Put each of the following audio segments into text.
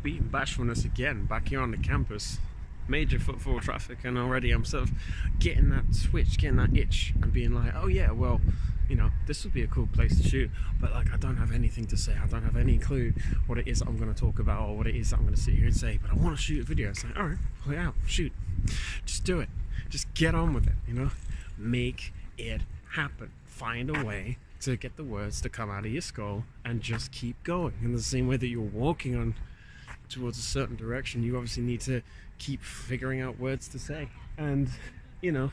beating bashfulness again back here on the campus. Major footfall traffic, and already I'm sort of getting that switch, getting that itch, and being like, oh yeah, well, you know, this would be a cool place to shoot, but like I don't have anything to say. I don't have any clue what it is I'm going to talk about or what it is I'm going to sit here and say, but I want to shoot a video. It's like, all right, pull it out, shoot, just do it, just get on with it, you know, make it happen. Find a way to get the words to come out of your skull and just keep going. In the same way that you're walking on towards a certain direction, you obviously need to keep figuring out words to say. And you know,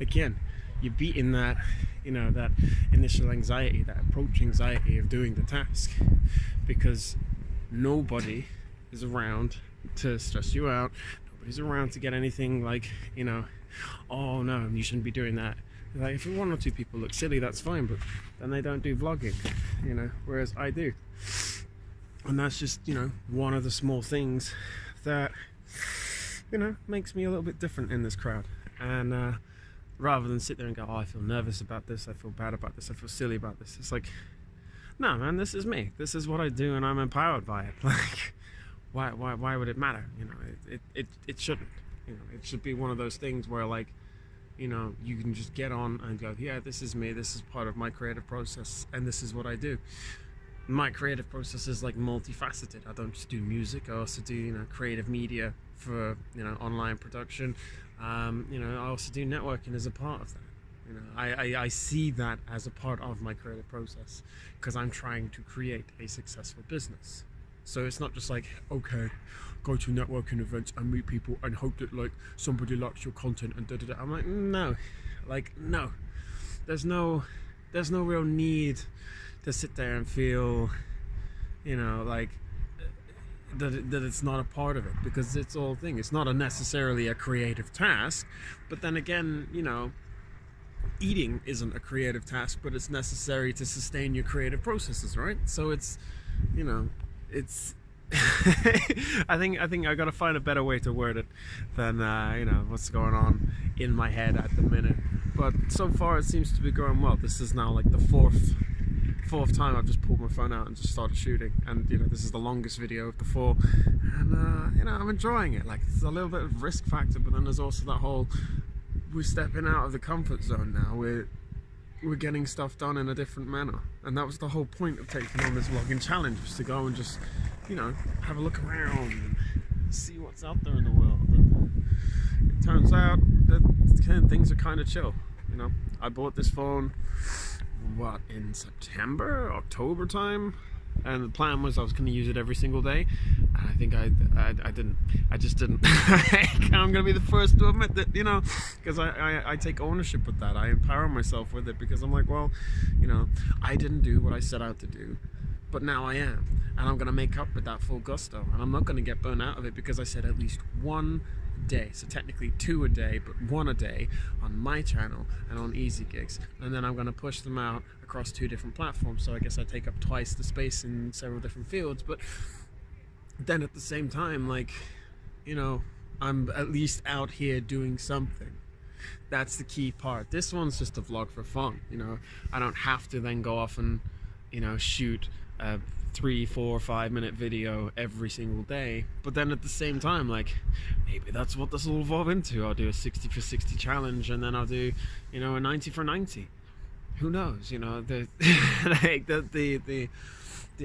again, you're beating that, you know, that initial anxiety, that approach anxiety of doing the task, because nobody is around to stress you out. Nobody's around to get anything like, you know, oh no, you shouldn't be doing that. Like, if one or two people look silly, that's fine, but then they don't do vlogging, you know, whereas I do. And that's just, you know, one of the small things that, you know, makes me a little bit different in this crowd. And rather than sit there and go, oh, I feel nervous about this, I feel bad about this, I feel silly about this, it's like, no man, this is me, this is what I do, and I'm empowered by it. Like, why would it matter? You know, it shouldn't. You know, it should be one of those things where, like, you know, you can just get on and go, yeah, this is me, this is part of my creative process, and this is what I do. My creative process is like multifaceted. I don't just do music, I also do, you know, creative media for, you know, online production. You know, I also do networking as a part of that. You know, I see that as a part of my creative process, because I'm trying to create a successful business. So it's not just like, okay, go to networking events and meet people and hope that like somebody likes your content and da da da. I'm like, no, like, no. There's no real need to sit there and feel, you know, like that it's not a part of it, because it's all thing. It's not necessarily a creative task, but then again, you know, eating isn't a creative task, but it's necessary to sustain your creative processes, right? So it's, you know, it's I think I gotta find a better way to word it than you know, what's going on in my head at the minute. But so far it seems to be going well. This is now like the fourth time I've just pulled my phone out and just started shooting, and you know, this is the longest video of the 4, and you know, I'm enjoying it. Like, it's a little bit of risk factor, but then there's also that whole, we're stepping out of the comfort zone now. We're getting stuff done in a different manner, and that was the whole point of taking on this vlogging challenge, was to go and just, you know, have a look around and see what's out there in the world. And it turns out that things are kind of chill. You know, I bought this phone, what, in September, October time, and the plan was I was going to use it every single day, and I think I just didn't. I'm going to be the first to admit that, you know, because I take ownership with that. I empower myself with it, because I'm like, well, you know, I didn't do what I set out to do, but now I am, and I'm going to make up with that full gusto, and I'm not going to get burnt out of it, because I said at least one day, so technically 2 a day, but 1 a day on my channel and on Easy Gigs, and then I'm going to push them out across 2 different platforms. So I guess I take up twice the space in several different fields, but then at the same time, like, you know, I'm at least out here doing something. That's the key part. This one's just a vlog for fun, you know. I don't have to then go off and, you know, shoot a 3, 4, 5 minute video every single day. But then at the same time, like, maybe that's what this will evolve into. I'll do a 60 for 60 challenge, and then I'll do, you know, a 90 for 90. Who knows? You know, like the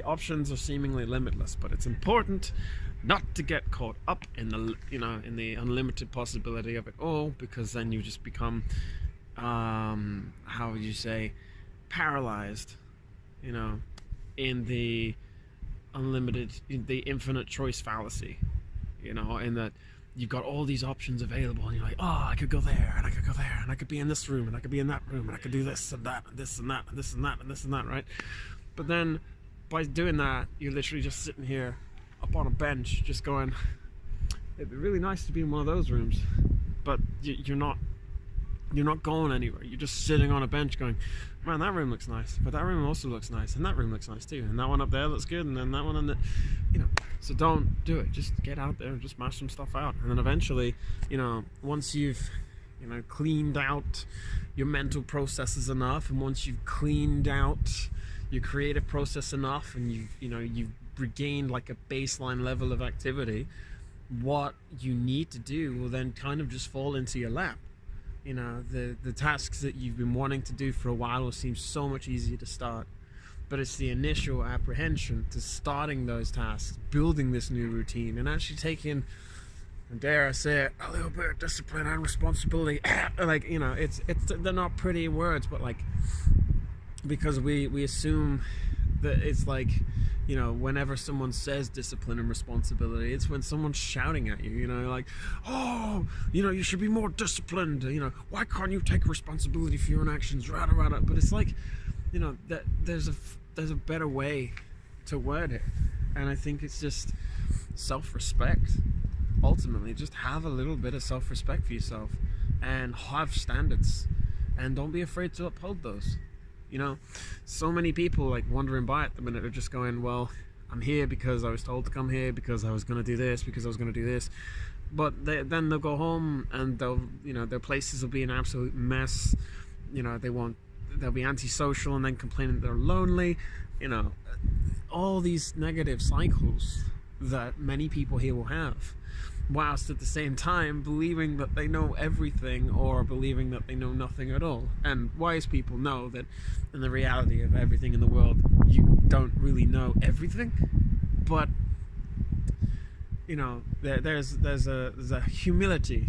options are seemingly limitless, but it's important not to get caught up in the, you know, in the unlimited possibility of it all, because then you just become, how would you say, paralyzed, you know, in the unlimited, in the infinite choice fallacy, you know, in that you've got all these options available, and you're like, oh, I could go there, and I could go there, and I could be in this room, and I could be in that room, and I could do this and that, and this and that, and this and that, and this and that, right? But then by doing that, you're literally just sitting here up on a bench, just going, it'd be really nice to be in one of those rooms, but you're not going anywhere. You're just sitting on a bench going, man, that room looks nice, but that room also looks nice, and that room looks nice too, and that one up there looks good, and then that one, and you know. So don't do it. Just get out there and just smash some stuff out, and then eventually, you know, once you've, you know, cleaned out your mental processes enough, and once you've cleaned out your creative process enough, and you've regained like a baseline level of activity, what you need to do will then kind of just fall into your lap. You know, the tasks that you've been wanting to do for a while will seem so much easier to start. But it's the initial apprehension to starting those tasks, building this new routine, and actually taking, dare I say it, a little bit of discipline and responsibility. Like, you know, they're not pretty words, but like, because we assume that it's like, you know, whenever someone says discipline and responsibility, it's when someone's shouting at you, you know, like, oh, you know, you should be more disciplined, you know, why can't you take responsibility for your own actions, rada. But it's like, you know, that there's a better way to word it, and I think it's just self-respect. Ultimately, just have a little bit of self-respect for yourself and have standards, and don't be afraid to uphold those. You know, so many people like wandering by at the minute are just going, well, I'm here because I was told to come here, because I was going to do this, because I was going to do this. But then they'll go home and their places will be an absolute mess. You know, they'll be antisocial and then complaining that they're lonely. You know, all these negative cycles that many people here will have, whilst at the same time believing that they know everything or believing that they know nothing at all. And wise people know that in the reality of everything in the world, you don't really know everything. But, you know, there's a humility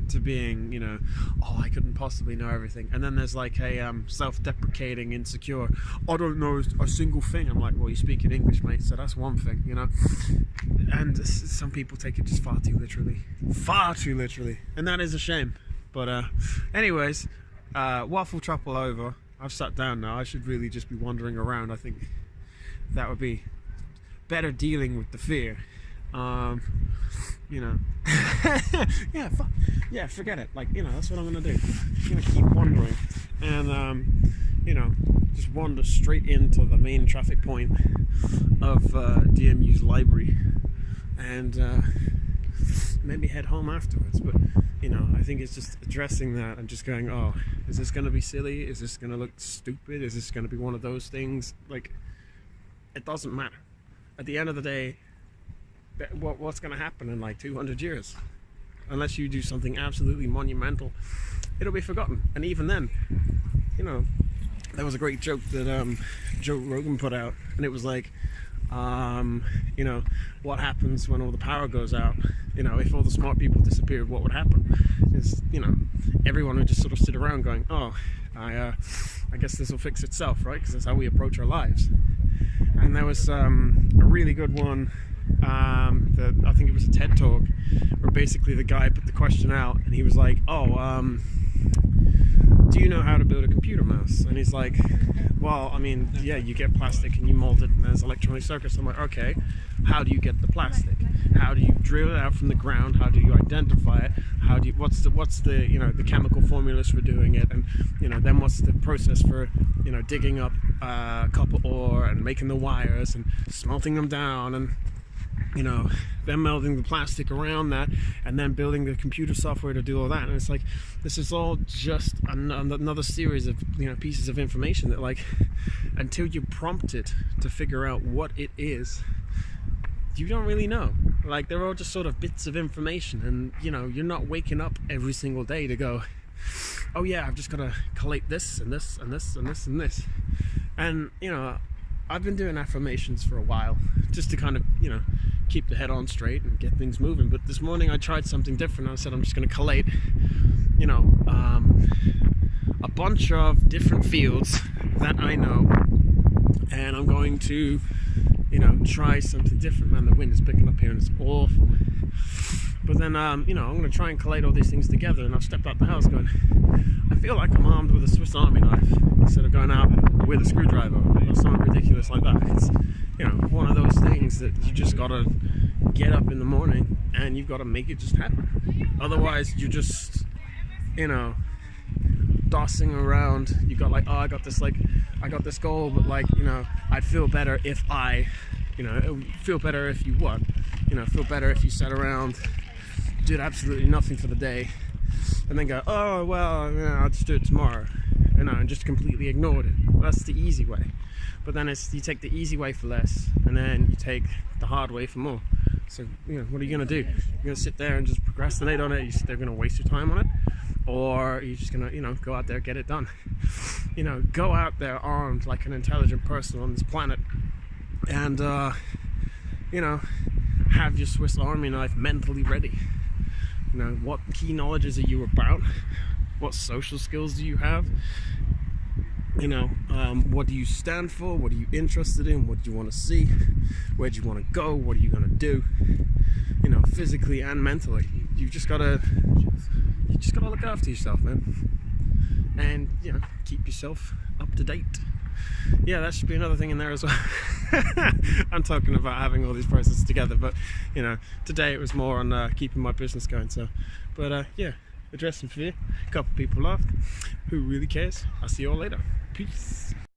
to being, you know, oh, I couldn't possibly know everything. And then there's like a self-deprecating, insecure, I don't know a single thing. I'm like, well, you speak in English, mate, so that's one thing, you know. And some people take it just far too literally, and that is a shame. But anyways, waffle truffle over. I've sat down now. I should really just be wandering around. I think that would be better dealing with the fear. You know, yeah, forget it. Like, you know, that's what I'm gonna do. I'm gonna keep wandering, and you know, just wander straight into the main traffic point of DMU's library, and maybe head home afterwards. But you know, I think it's just addressing that and just going, oh, is this gonna be silly? Is this gonna look stupid? Is this gonna be one of those things? Like, it doesn't matter. At the end of the day, what's going to happen in like 200 years? Unless you do something absolutely monumental, it'll be forgotten. And even then, you know, there was a great joke that Joe Rogan put out, and it was like, you know, what happens when all the power goes out? You know, if all the smart people disappeared, what would happen? Is, you know, everyone would just sort of sit around going, oh, I guess this will fix itself, right? Because that's how we approach our lives. And there was a really good one. I think it was a TED talk where basically the guy put the question out, and he was like, oh, do you know how to build a computer mouse? And he's like, well, I mean, yeah, you get plastic and you mold it and there's electronic circuits. I'm like, okay, how do you get the plastic? How do you drill it out from the ground? How do you identify it? How do you, what's the you know, the chemical formulas for doing it? And, you know, then what's the process for, you know, digging up copper ore and making the wires and smelting them down, and, you know, then melting the plastic around that, and then building the computer software to do all that. And it's like, this is all just another series of, you know, pieces of information that, like, until you prompt it to figure out what it is, you don't really know. Like, they're all just sort of bits of information, and, you know, you're not waking up every single day to go, oh yeah, I've just got to collate this and this and this and this and this. And, you know, I've been doing affirmations for a while, just to kind of, you know, keep the head on straight and get things moving. But this morning I tried something different. I said I'm just going to collate, you know, a bunch of different fields that I know, and I'm going to, you know, try something different. Man, the wind is picking up here and it's awful. But then, you know, I'm going to try and collate all these things together, and I've stepped out the house going, I feel like I'm armed with a Swiss Army knife instead of going out with a screwdriver or something ridiculous like that. It's, you know, one of those things that you just got to get up in the morning and you've got to make it just happen. Otherwise, you're just, you know, dossing around. You got like, oh, I got this goal, but, like, you know, I'd feel better if I, you know, feel better if you what? You know, feel better if you sat around, did absolutely nothing for the day, and then go, oh, well, you know, I'll just do it tomorrow, you know, and just completely ignored it. Well, that's the easy way. but then it's, you take the easy way for less, and then you take the hard way for more. So, you know, what are you going to do? You're going to sit there and just procrastinate on it? They're going to waste your time on it? Or are you just going to, you know, go out there, get it done? You know, go out there armed like an intelligent person on this planet, and, you know, have your Swiss Army knife mentally ready. You know, what key knowledges are you about? What social skills do you have? You know, what do you stand for? What are you interested in? What do you want to see? Where do you want to go? What are you going to do? You know, physically and mentally. You just gotta look after yourself, man. And, you know, keep yourself up to date. Yeah, that should be another thing in there as well. I'm talking about having all these processes together, but, you know, today it was more on keeping my business going. So, but yeah, addressing fear. A couple people laughed. Who really cares? I'll see you all later. Peace.